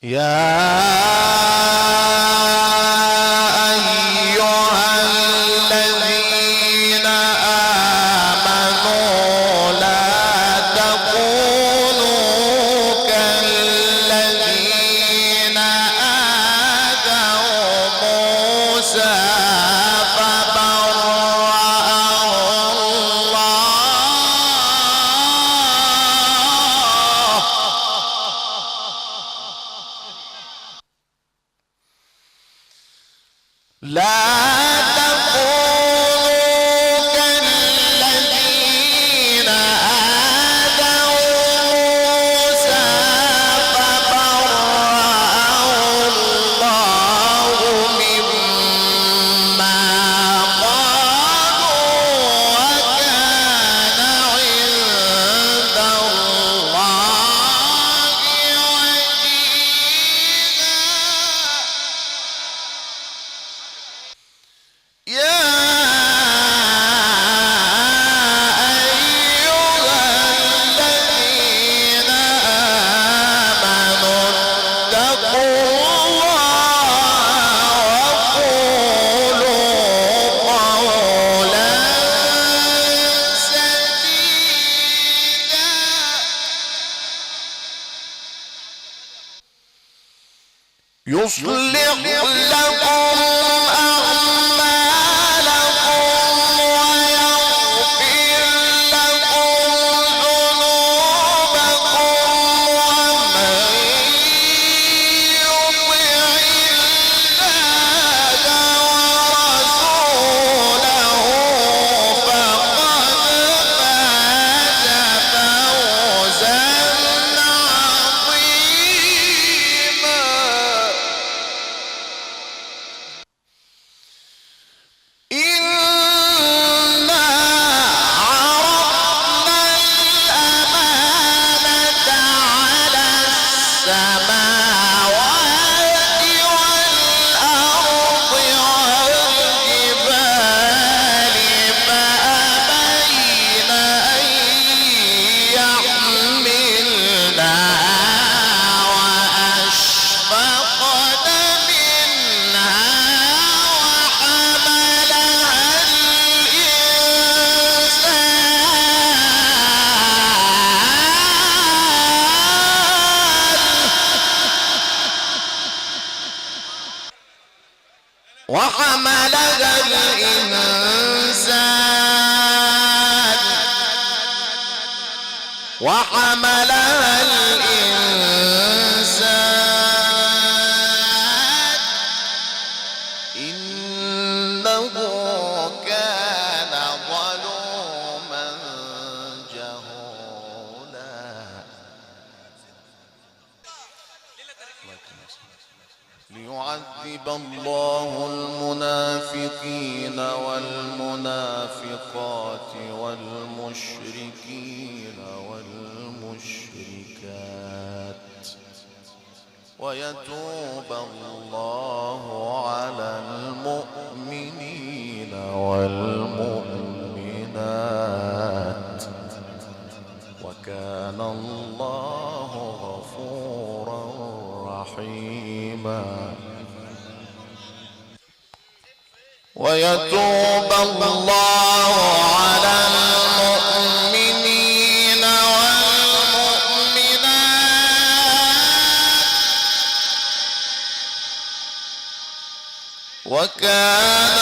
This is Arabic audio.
يا أيها الذين آمنوا لا تكونوا كالذين آذوا موسى لا تكونوا كالذين آذوا موسى فبرأه الله مما قالوا وكان عند الله وجيها. يا أيها الذين آمنوا اتقوا الله وقولوا قولا سديدا يصلح لكم وحملها الإنسان إنه كان ظلوما جهولا. ليعذب الله المنافقين والمنافقات والمشركين والمشركات ويتوب الله على المؤمنين والمؤمنات وكان الله غفورا رحيما. ويتوب الله على المؤمنين والمؤمنات وكان